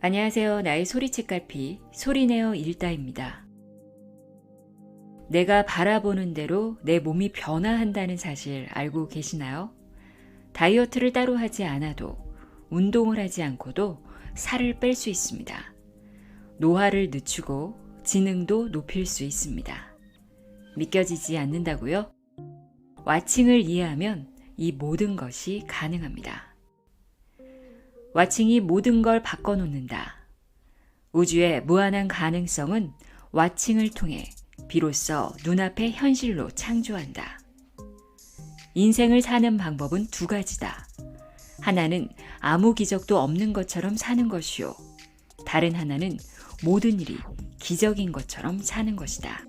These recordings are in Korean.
안녕하세요. 나의 소리책갈피 소리내어 읽다입니다. 내가 바라보는 대로 내 몸이 변화한다는 사실 알고 계시나요? 다이어트를 따로 하지 않아도 운동을 하지 않고도 살을 뺄 수 있습니다. 노화를 늦추고 지능도 높일 수 있습니다. 믿겨지지 않는다고요? 와칭을 이해하면 이 모든 것이 가능합니다. 와칭이 모든 걸 바꿔놓는다. 우주의 무한한 가능성은 와칭을 통해 비로소 눈앞의 현실로 창조한다. 인생을 사는 방법은 두 가지다. 하나는 아무 기적도 없는 것처럼 사는 것이요. 다른 하나는 모든 일이 기적인 것처럼 사는 것이다.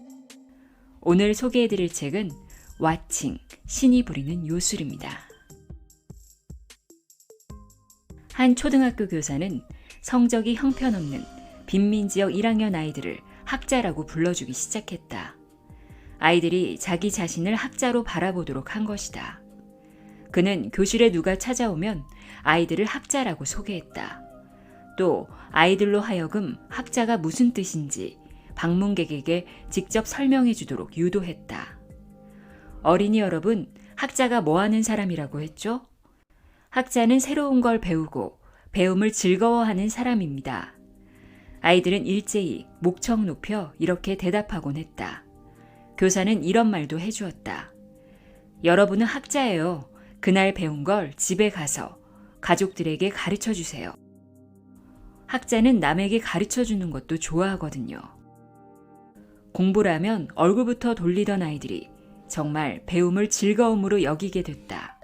오늘 소개해드릴 책은 와칭, 신이 부리는 요술입니다. 한 초등학교 교사는 성적이 형편없는 빈민지역 1학년 아이들을 학자라고 불러주기 시작했다. 아이들이 자기 자신을 학자로 바라보도록 한 것이다. 그는 교실에 누가 찾아오면 아이들을 학자라고 소개했다. 또 아이들로 하여금 학자가 무슨 뜻인지 방문객에게 직접 설명해 주도록 유도했다. 어린이 여러분, 학자가 뭐 하는 사람이라고 했죠? 학자는 새로운 걸 배우고 배움을 즐거워하는 사람입니다. 아이들은 일제히 목청 높여 이렇게 대답하곤 했다. 교사는 이런 말도 해주었다. 여러분은 학자예요. 그날 배운 걸 집에 가서 가족들에게 가르쳐 주세요. 학자는 남에게 가르쳐 주는 것도 좋아하거든요. 공부를 하면 얼굴부터 돌리던 아이들이 정말 배움을 즐거움으로 여기게 됐다.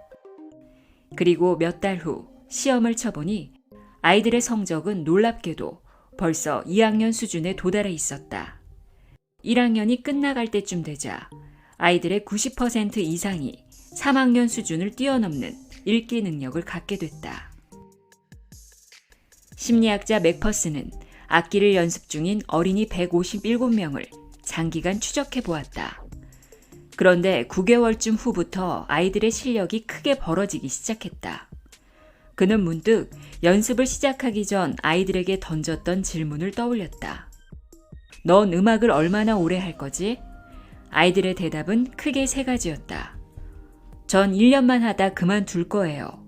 그리고 몇 달 후 시험을 쳐보니 아이들의 성적은 놀랍게도 벌써 2학년 수준에 도달해 있었다. 1학년이 끝나갈 때쯤 되자 아이들의 90% 이상이 3학년 수준을 뛰어넘는 읽기 능력을 갖게 됐다. 심리학자 맥퍼스는 악기를 연습 중인 어린이 157명을 장기간 추적해 보았다. 그런데 9개월쯤 후부터 아이들의 실력이 크게 벌어지기 시작했다. 그는 문득 연습을 시작하기 전 아이들에게 던졌던 질문을 떠올렸다. 넌 음악을 얼마나 오래 할 거지? 아이들의 대답은 크게 세 가지였다. 전 1년만 하다 그만둘 거예요.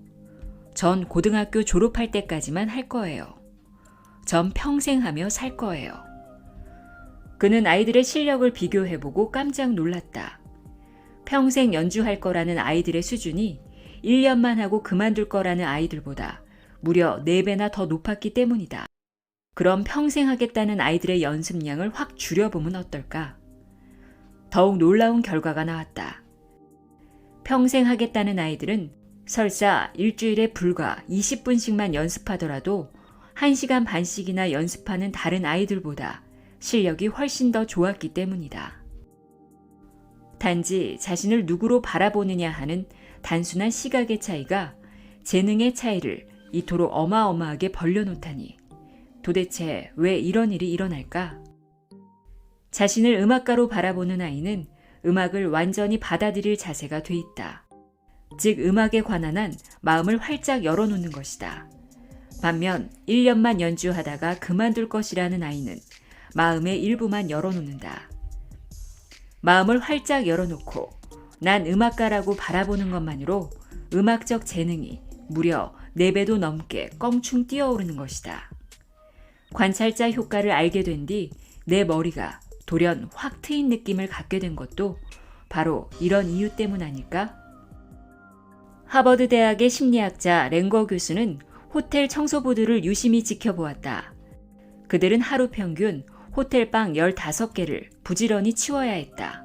전 고등학교 졸업할 때까지만 할 거예요. 전 평생 하며 살 거예요. 그는 아이들의 실력을 비교해보고 깜짝 놀랐다. 평생 연주할 거라는 아이들의 수준이 1년만 하고 그만둘 거라는 아이들보다 무려 4배나 더 높았기 때문이다. 그럼 평생 하겠다는 아이들의 연습량을 확 줄여보면 어떨까? 더욱 놀라운 결과가 나왔다. 평생 하겠다는 아이들은 설사 일주일에 불과 20분씩만 연습하더라도 1시간 반씩이나 연습하는 다른 아이들보다 실력이 훨씬 더 좋았기 때문이다. 단지 자신을 누구로 바라보느냐 하는 단순한 시각의 차이가 재능의 차이를 이토록 어마어마하게 벌려놓다니 도대체 왜 이런 일이 일어날까? 자신을 음악가로 바라보는 아이는 음악을 완전히 받아들일 자세가 돼 있다. 즉 음악에 관한 한 마음을 활짝 열어놓는 것이다. 반면 1년만 연주하다가 그만둘 것이라는 아이는 마음의 일부만 열어놓는다. 마음을 활짝 열어놓고 난 음악가라고 바라보는 것만으로 음악적 재능이 무려 4배도 넘게 껑충 뛰어오르는 것이다. 관찰자 효과를 알게 된 뒤 내 머리가 돌연 확 트인 느낌을 갖게 된 것도 바로 이런 이유 때문 아닐까? 하버드 대학의 심리학자 랭거 교수는 호텔 청소부들을 유심히 지켜보았다. 그들은 하루 평균 호텔방 15개를 부지런히 치워야 했다.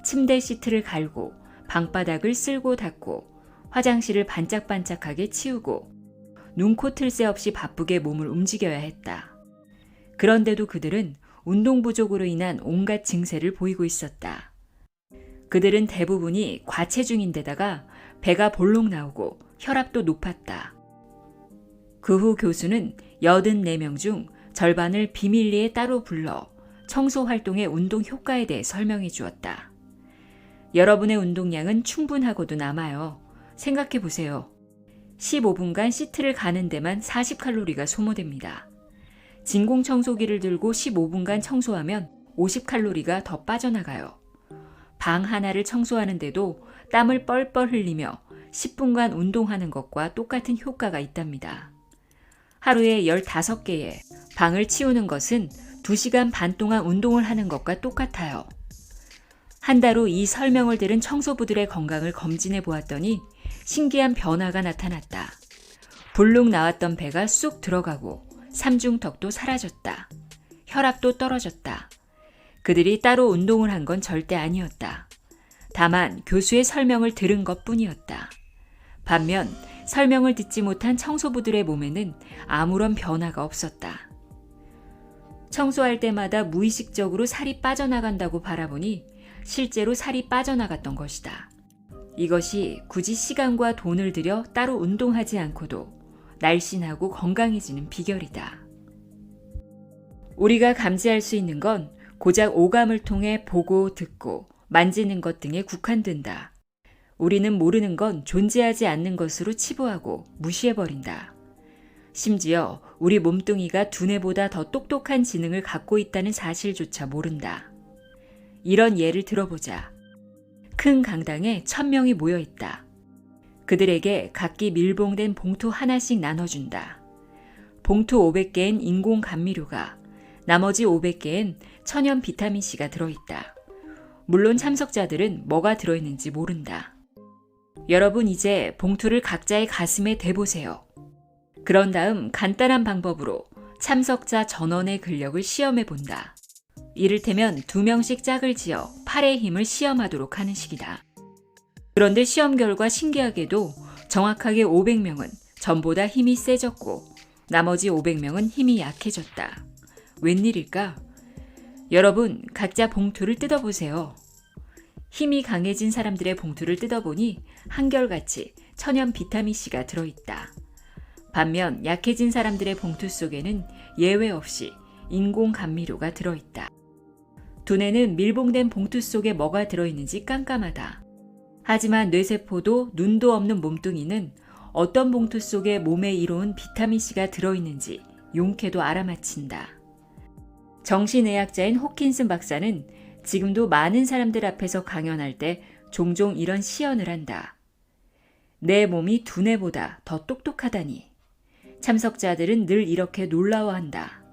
침대 시트를 갈고 방바닥을 쓸고 닦고 화장실을 반짝반짝하게 치우고 눈코 틀 새 없이 바쁘게 몸을 움직여야 했다. 그런데도 그들은 운동 부족으로 인한 온갖 증세를 보이고 있었다. 그들은 대부분이 과체중인데다가 배가 볼록 나오고 혈압도 높았다. 그 후 교수는 84명 중 절반을 비밀리에 따로 불러 청소 활동의 운동 효과에 대해 설명해 주었다. 여러분의 운동량은 충분하고도 남아요. 생각해 보세요. 15분간 시트를 가는 데만 40칼로리가 소모됩니다. 진공청소기를 들고 15분간 청소하면 50칼로리가 더 빠져나가요. 방 하나를 청소하는데도 땀을 뻘뻘 흘리며 10분간 운동하는 것과 똑같은 효과가 있답니다. 하루에 15개의 방을 치우는 것은 2시간 반 동안 운동을 하는 것과 똑같아요. 한 달 후 이 설명을 들은 청소부들의 건강을 검진해 보았더니 신기한 변화가 나타났다. 불룩 나왔던 배가 쑥 들어가고 삼중턱도 사라졌다. 혈압도 떨어졌다. 그들이 따로 운동을 한 건 절대 아니었다. 다만 교수의 설명을 들은 것뿐이었다. 반면 설명을 듣지 못한 청소부들의 몸에는 아무런 변화가 없었다. 청소할 때마다 무의식적으로 살이 빠져나간다고 바라보니 실제로 살이 빠져나갔던 것이다. 이것이 굳이 시간과 돈을 들여 따로 운동하지 않고도 날씬하고 건강해지는 비결이다. 우리가 감지할 수 있는 건 고작 오감을 통해 보고 듣고 만지는 것 등에 국한된다. 우리는 모르는 건 존재하지 않는 것으로 치부하고 무시해버린다. 심지어 우리 몸뚱이가 두뇌보다 더 똑똑한 지능을 갖고 있다는 사실조차 모른다. 이런 예를 들어보자. 큰 강당에 1000명이 모여 있다. 그들에게 각기 밀봉된 봉투 하나씩 나눠준다. 봉투 500개엔 인공 감미료가, 나머지 500개엔 천연 비타민C가 들어있다. 물론 참석자들은 뭐가 들어있는지 모른다. 여러분 이제 봉투를 각자의 가슴에 대보세요. 그런 다음 간단한 방법으로 참석자 전원의 근력을 시험해 본다. 이를테면 2명씩 짝을 지어 팔의 힘을 시험하도록 하는 식이다. 그런데 시험 결과 신기하게도 정확하게 500명은 전보다 힘이 세졌고 나머지 500명은 힘이 약해졌다. 웬일일까? 여러분 각자 봉투를 뜯어보세요. 힘이 강해진 사람들의 봉투를 뜯어보니 한결같이 천연 비타민C가 들어있다. 반면 약해진 사람들의 봉투 속에는 예외 없이 인공 감미료가 들어있다. 두뇌는 밀봉된 봉투 속에 뭐가 들어있는지 깜깜하다. 하지만 뇌세포도 눈도 없는 몸뚱이는 어떤 봉투 속에 몸에 이로운 비타민C가 들어있는지 용케도 알아맞힌다. 정신의학자인 호킨슨 박사는 지금도 많은 사람들 앞에서 강연할 때 종종 이런 시연을 한다. 내 몸이 두뇌보다 더 똑똑하다니. 참석자들은 늘 이렇게 놀라워한다.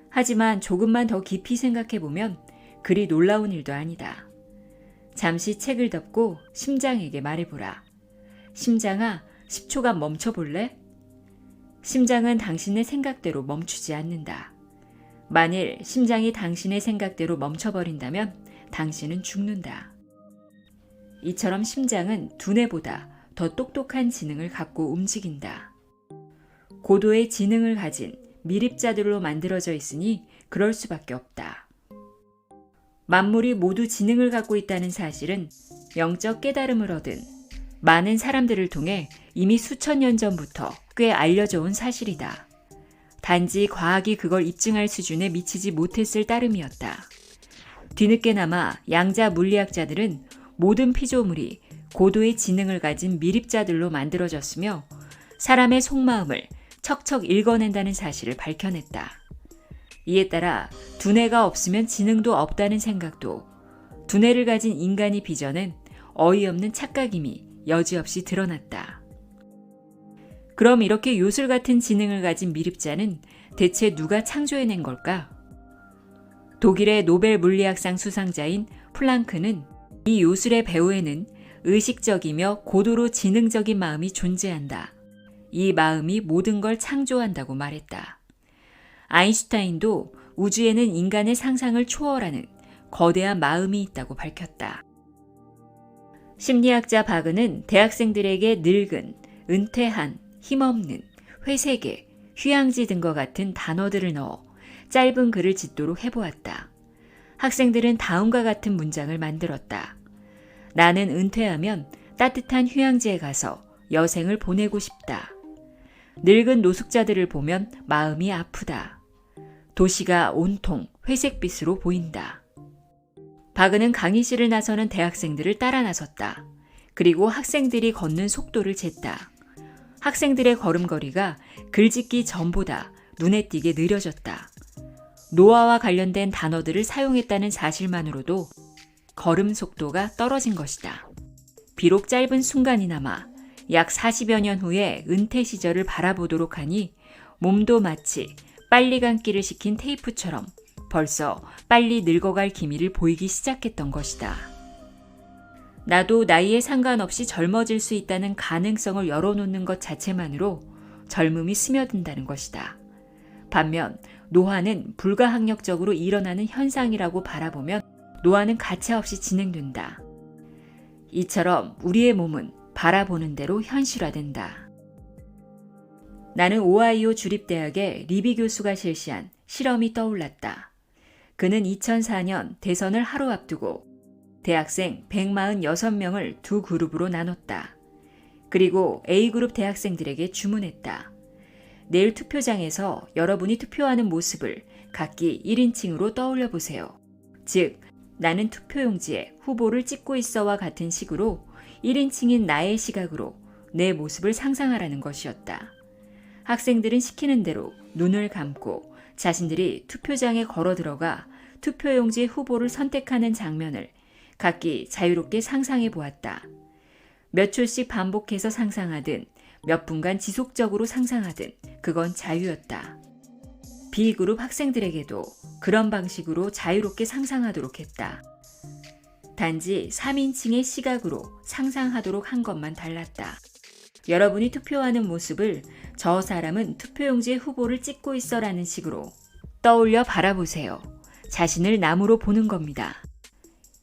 하지만 조금만 더 깊이 생각해보면 그리 놀라운 일도 아니다. 잠시 책을 덮고 심장에게 말해보라. 심장아, 10초간 멈춰볼래? 심장은 당신의 생각대로 멈추지 않는다. 만일 심장이 당신의 생각대로 멈춰버린다면 당신은 죽는다. 이처럼 심장은 두뇌보다 더 똑똑한 지능을 갖고 움직인다. 고도의 지능을 가진 미립자들로 만들어져 있으니 그럴 수밖에 없다. 만물이 모두 지능을 갖고 있다는 사실은 영적 깨달음을 얻은 많은 사람들을 통해 이미 수천 년 전부터 꽤 알려져 온 사실이다. 단지 과학이 그걸 입증할 수준에 미치지 못했을 따름이었다. 뒤늦게나마 양자 물리학자들은 모든 피조물이 고도의 지능을 가진 미립자들로 만들어졌으며 사람의 속마음을 척척 읽어낸다는 사실을 밝혀냈다. 이에 따라 두뇌가 없으면 지능도 없다는 생각도 두뇌를 가진 인간이 빚어낸 어이없는 착각임이 여지없이 드러났다. 그럼 이렇게 요술 같은 지능을 가진 미립자는 대체 누가 창조해낸 걸까? 독일의 노벨 물리학상 수상자인 플랑크는 이 요술의 배후에는 의식적이며 고도로 지능적인 마음이 존재한다. 이 마음이 모든 걸 창조한다고 말했다. 아인슈타인도 우주에는 인간의 상상을 초월하는 거대한 마음이 있다고 밝혔다. 심리학자 바그는 대학생들에게 늙은, 은퇴한, 힘없는, 회색의, 휴양지 등과 같은 단어들을 넣어 짧은 글을 짓도록 해보았다. 학생들은 다음과 같은 문장을 만들었다. 나는 은퇴하면 따뜻한 휴양지에 가서 여생을 보내고 싶다. 늙은 노숙자들을 보면 마음이 아프다. 도시가 온통 회색빛으로 보인다. 바그는 강의실을 나서는 대학생들을 따라 나섰다. 그리고 학생들이 걷는 속도를 쟀다. 학생들의 걸음걸이가 글짓기 전보다 눈에 띄게 느려졌다. 노화와 관련된 단어들을 사용했다는 사실만으로도 걸음 속도가 떨어진 것이다. 비록 짧은 순간이나마 약 40여 년 후에 은퇴 시절을 바라보도록 하니 몸도 마치 빨리 감기를 시킨 테이프처럼 벌써 빨리 늙어갈 기미를 보이기 시작했던 것이다. 나도 나이에 상관없이 젊어질 수 있다는 가능성을 열어놓는 것 자체만으로 젊음이 스며든다는 것이다. 반면 노화는 불가항력적으로 일어나는 현상이라고 바라보면 노화는 가차없이 진행된다. 이처럼 우리의 몸은 바라보는 대로 현실화된다. 나는 오하이오 주립대학의 리비 교수가 실시한 실험이 떠올랐다. 그는 2004년 대선을 하루 앞두고 대학생 146명을 두 그룹으로 나눴다. 그리고 A그룹 대학생들에게 주문했다. 내일 투표장에서 여러분이 투표하는 모습을 각기 1인칭으로 떠올려 보세요. 즉, 나는 투표용지에 후보를 찍고 있어와 같은 식으로 1인칭인 나의 시각으로 내 모습을 상상하라는 것이었다. 학생들은 시키는 대로 눈을 감고 자신들이 투표장에 걸어 들어가 투표용지 후보를 선택하는 장면을 각기 자유롭게 상상해 보았다. 몇 초씩 반복해서 상상하든 몇 분간 지속적으로 상상하든 그건 자유였다. B그룹 학생들에게도 그런 방식으로 자유롭게 상상하도록 했다. 단지 3인칭의 시각으로 상상하도록 한 것만 달랐다. 여러분이 투표하는 모습을 저 사람은 투표용지에 후보를 찍고 있어라는 식으로 떠올려 바라보세요. 자신을 남으로 보는 겁니다.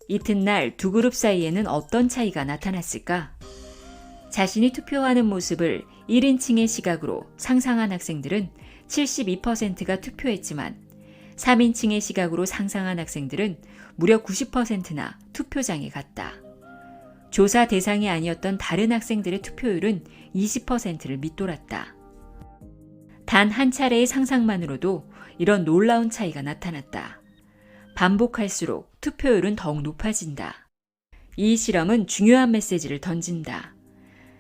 이튿날 두 그룹 사이에는 어떤 차이가 나타났을까? 자신이 투표하는 모습을 1인칭의 시각으로 상상한 학생들은 72%가 투표했지만 3인칭의 시각으로 상상한 학생들은 무려 90%나 투표장에 갔다. 조사 대상이 아니었던 다른 학생들의 투표율은 20%를 밑돌았다. 단 한 차례의 상상만으로도 이런 놀라운 차이가 나타났다. 반복할수록 투표율은 더욱 높아진다. 이 실험은 중요한 메시지를 던진다.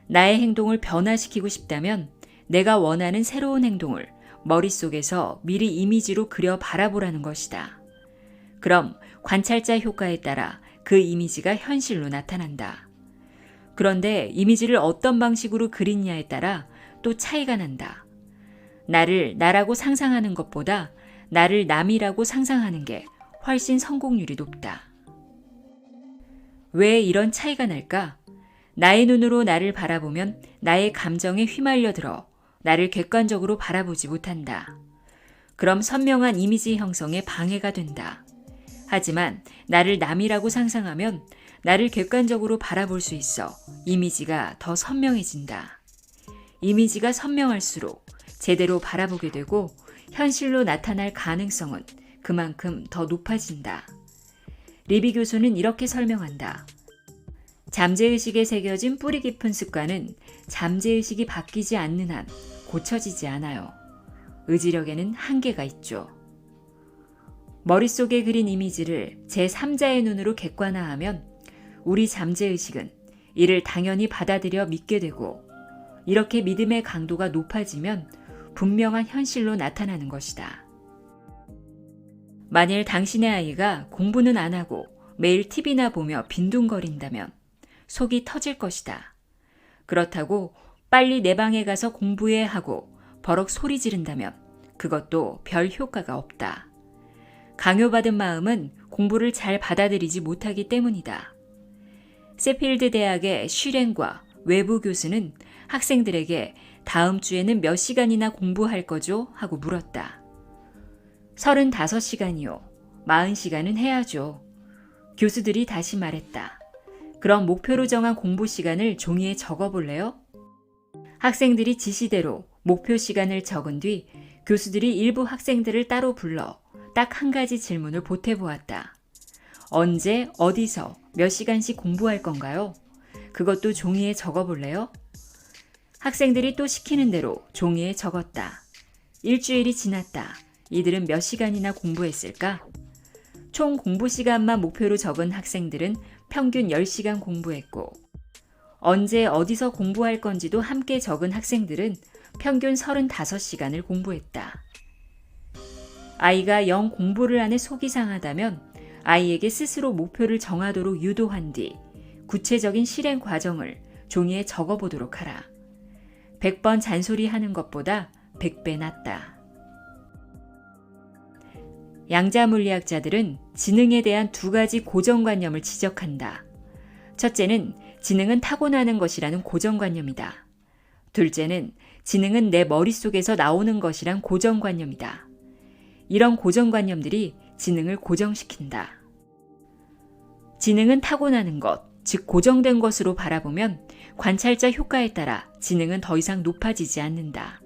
나의 행동을 변화시키고 싶다면 내가 원하는 새로운 행동을 머릿속에서 미리 이미지로 그려 바라보라는 것이다. 그럼 관찰자 효과에 따라 그 이미지가 현실로 나타난다. 그런데 이미지를 어떤 방식으로 그리냐에 따라 또 차이가 난다. 나를 나라고 상상하는 것보다 나를 남이라고 상상하는 게 훨씬 성공률이 높다. 왜 이런 차이가 날까? 나의 눈으로 나를 바라보면 나의 감정에 휘말려 들어 나를 객관적으로 바라보지 못한다. 그럼 선명한 이미지 형성에 방해가 된다. 하지만 나를 남이라고 상상하면 나를 객관적으로 바라볼 수 있어 이미지가 더 선명해진다. 이미지가 선명할수록 제대로 바라보게 되고 현실로 나타날 가능성은 그만큼 더 높아진다. 리비 교수는 이렇게 설명한다. 잠재의식에 새겨진 뿌리 깊은 습관은 잠재의식이 바뀌지 않는 한 고쳐지지 않아요. 의지력에는 한계가 있죠. 머릿속에 그린 이미지를 제3자의 눈으로 객관화하면 우리 잠재의식은 이를 당연히 받아들여 믿게 되고 이렇게 믿음의 강도가 높아지면 분명한 현실로 나타나는 것이다. 만일 당신의 아이가 공부는 안 하고 매일 TV나 보며 빈둥거린다면 속이 터질 것이다. 그렇다고 빨리 내 방에 가서 공부해 하고 버럭 소리 지른다면 그것도 별 효과가 없다. 강요받은 마음은 공부를 잘 받아들이지 못하기 때문이다. 세필드 대학의 슈렌과 외부 교수는 학생들에게 다음 주에는 몇 시간이나 공부할 거죠? 하고 물었다. 35시간이요. 40시간은 해야죠. 교수들이 다시 말했다. 그럼 목표로 정한 공부 시간을 종이에 적어볼래요? 학생들이 지시대로 목표 시간을 적은 뒤 교수들이 일부 학생들을 따로 불러 딱 한 가지 질문을 보태보았다. 언제, 어디서, 몇 시간씩 공부할 건가요? 그것도 종이에 적어볼래요? 학생들이 또 시키는 대로 종이에 적었다. 일주일이 지났다. 이들은 몇 시간이나 공부했을까? 총 공부 시간만 목표로 적은 학생들은 평균 10시간 공부했고 언제 어디서 공부할 건지도 함께 적은 학생들은 평균 35시간을 공부했다. 아이가 영 공부를 안해 속이 상하다면 아이에게 스스로 목표를 정하도록 유도한 뒤 구체적인 실행 과정을 종이에 적어보도록 하라. 100번 잔소리하는 것보다 100배 낫다. 양자물리학자들은 지능에 대한 두 가지 고정관념을 지적한다. 첫째는 지능은 타고나는 것이라는 고정관념이다. 둘째는 지능은 내 머릿속에서 나오는 것이란 고정관념이다. 이런 고정관념들이 지능을 고정시킨다. 지능은 타고나는 것, 즉 고정된 것으로 바라보면 관찰자 효과에 따라 지능은 더 이상 높아지지 않는다.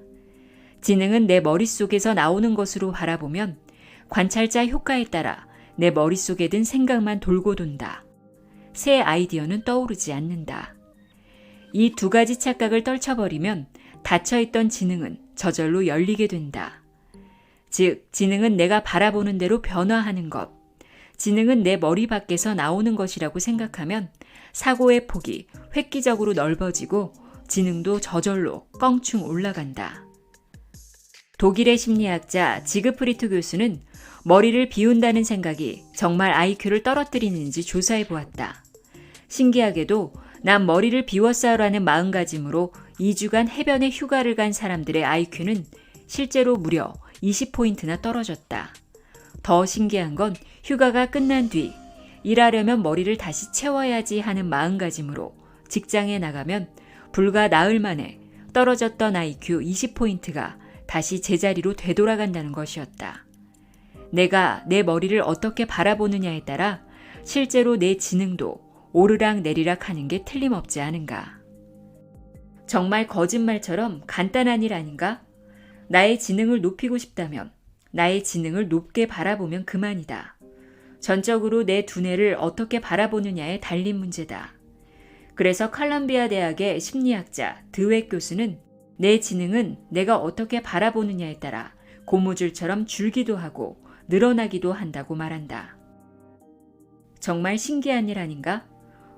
지능은 내 머릿속에서 나오는 것으로 바라보면 관찰자 효과에 따라 내 머릿속에 든 생각만 돌고 돈다. 새 아이디어는 떠오르지 않는다. 이 두 가지 착각을 떨쳐버리면 닫혀있던 지능은 저절로 열리게 된다. 즉, 지능은 내가 바라보는 대로 변화하는 것, 지능은 내 머리 밖에서 나오는 것이라고 생각하면 사고의 폭이 획기적으로 넓어지고 지능도 저절로 껑충 올라간다. 독일의 심리학자 지그프리트 교수는 머리를 비운다는 생각이 정말 IQ를 떨어뜨리는지 조사해 보았다. 신기하게도 난 머리를 비웠어라는 마음가짐으로 2주간 해변에 휴가를 간 사람들의 IQ는 실제로 무려 20포인트나 떨어졌다. 더 신기한 건 휴가가 끝난 뒤 일하려면 머리를 다시 채워야지 하는 마음가짐으로 직장에 나가면 불과 나흘 만에 떨어졌던 IQ 20포인트가 다시 제자리로 되돌아간다는 것이었다. 내가 내 머리를 어떻게 바라보느냐에 따라 실제로 내 지능도 오르락 내리락 하는 게 틀림없지 않은가. 정말 거짓말처럼 간단한 일 아닌가? 나의 지능을 높이고 싶다면 나의 지능을 높게 바라보면 그만이다. 전적으로 내 두뇌를 어떻게 바라보느냐에 달린 문제다. 그래서 컬럼비아 대학의 심리학자 드웻 교수는 내 지능은 내가 어떻게 바라보느냐에 따라 고무줄처럼 줄기도 하고 늘어나기도 한다고 말한다. 정말 신기한 일 아닌가?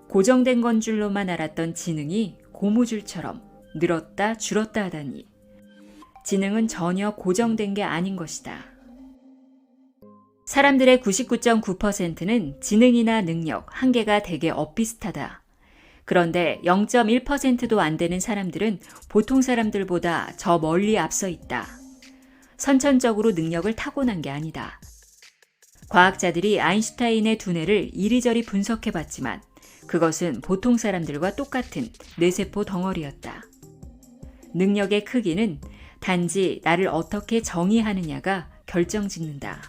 고정된 건 줄로만 알았던 지능이 고무줄처럼 늘었다 줄었다 하다니. 지능은 전혀 고정된 게 아닌 것이다. 사람들의 99.9%는 지능이나 능력, 한계가 되게 엇비슷하다. 그런데 0.1%도 안 되는 사람들은 보통 사람들보다 저 멀리 앞서 있다. 선천적으로 능력을 타고난 게 아니다. 과학자들이 아인슈타인의 두뇌를 이리저리 분석해봤지만 그것은 보통 사람들과 똑같은 뇌세포 덩어리였다. 능력의 크기는 단지 나를 어떻게 정의하느냐가 결정짓는다.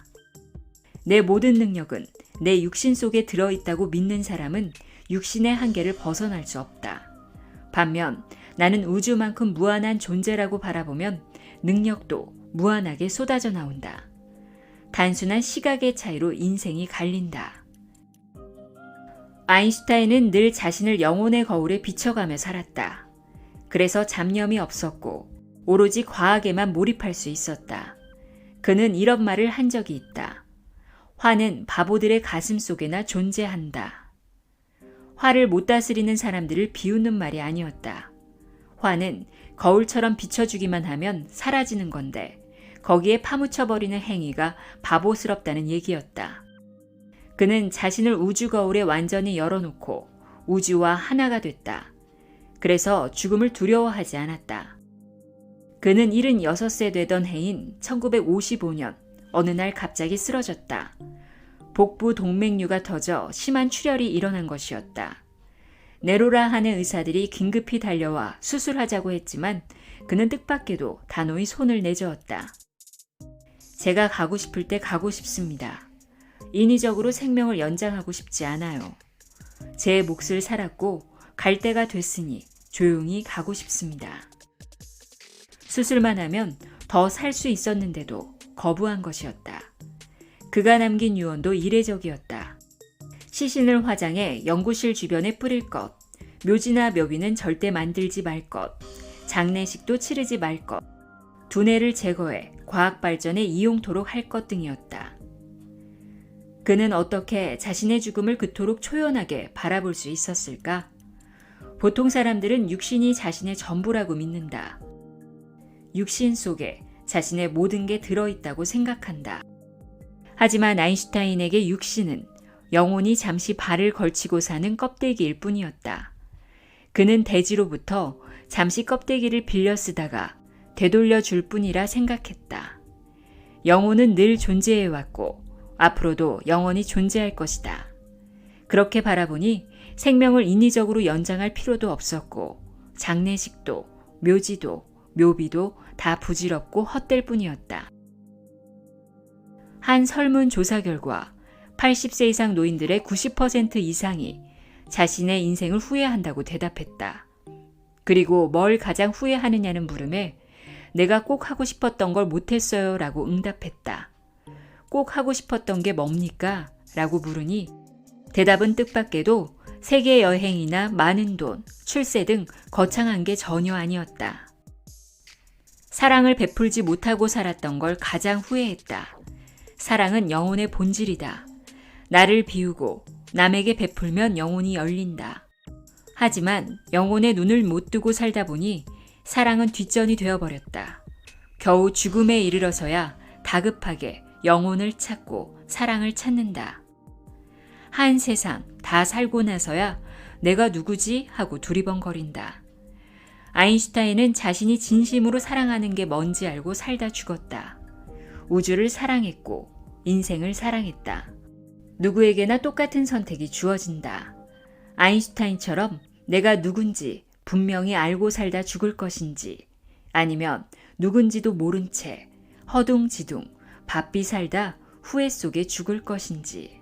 내 모든 능력은 내 육신 속에 들어있다고 믿는 사람은 육신의 한계를 벗어날 수 없다. 반면 나는 우주만큼 무한한 존재라고 바라보면 능력도 무한하게 쏟아져 나온다. 단순한 시각의 차이로 인생이 갈린다. 아인슈타인은 늘 자신을 영혼의 거울에 비춰가며 살았다. 그래서 잡념이 없었고 오로지 과학에만 몰입할 수 있었다. 그는 이런 말을 한 적이 있다. 화는 바보들의 가슴 속에나 존재한다. 화를 못 다스리는 사람들을 비웃는 말이 아니었다. 화는 거울처럼 비춰주기만 하면 사라지는 건데 거기에 파묻혀버리는 행위가 바보스럽다는 얘기였다. 그는 자신을 우주 거울에 완전히 열어놓고 우주와 하나가 됐다. 그래서 죽음을 두려워하지 않았다. 그는 76세 되던 해인 1955년 어느 날 갑자기 쓰러졌다. 복부 동맥류가 터져 심한 출혈이 일어난 것이었다. 네로라 하는 의사들이 긴급히 달려와 수술하자고 했지만 그는 뜻밖에도 단호히 손을 내저었다. 제가 가고 싶을 때 가고 싶습니다. 인위적으로 생명을 연장하고 싶지 않아요. 제 몫을 살았고 갈 때가 됐으니 조용히 가고 싶습니다. 수술만 하면 더 살 수 있었는데도 거부한 것이었다. 그가 남긴 유언도 이례적이었다. 시신을 화장해 연구실 주변에 뿌릴 것, 묘지나 묘비는 절대 만들지 말 것, 장례식도 치르지 말 것, 두뇌를 제거해 과학 발전에 이용토록 할 것 등이었다. 그는 어떻게 자신의 죽음을 그토록 초연하게 바라볼 수 있었을까? 보통 사람들은 육신이 자신의 전부라고 믿는다. 육신 속에 자신의 모든 게 들어있다고 생각한다. 하지만 아인슈타인에게 육신은 영혼이 잠시 발을 걸치고 사는 껍데기일 뿐이었다. 그는 대지로부터 잠시 껍데기를 빌려 쓰다가 되돌려 줄 뿐이라 생각했다. 영혼은 늘 존재해왔고 앞으로도 영원히 존재할 것이다. 그렇게 바라보니 생명을 인위적으로 연장할 필요도 없었고 장례식도 묘지도 묘비도 다 부질없고 헛될 뿐이었다. 한 설문조사 결과 80세 이상 노인들의 90% 이상이 자신의 인생을 후회한다고 대답했다. 그리고 뭘 가장 후회하느냐는 물음에 내가 꼭 하고 싶었던 걸 못했어요 라고 응답했다. 꼭 하고 싶었던 게 뭡니까? 라고 물으니 대답은 뜻밖에도 세계 여행이나 많은 돈, 출세 등 거창한 게 전혀 아니었다. 사랑을 베풀지 못하고 살았던 걸 가장 후회했다. 사랑은 영혼의 본질이다. 나를 비우고 남에게 베풀면 영혼이 열린다. 하지만 영혼의 눈을 못 뜨고 살다 보니 사랑은 뒷전이 되어버렸다. 겨우 죽음에 이르러서야 다급하게 영혼을 찾고 사랑을 찾는다. 한 세상 다 살고 나서야 내가 누구지 하고 두리번거린다. 아인슈타인은 자신이 진심으로 사랑하는 게 뭔지 알고 살다 죽었다. 우주를 사랑했고 인생을 사랑했다. 누구에게나 똑같은 선택이 주어진다. 아인슈타인처럼 내가 누군지 분명히 알고 살다 죽을 것인지 아니면 누군지도 모른 채 허둥지둥 바삐 살다 후회 속에 죽을 것인지.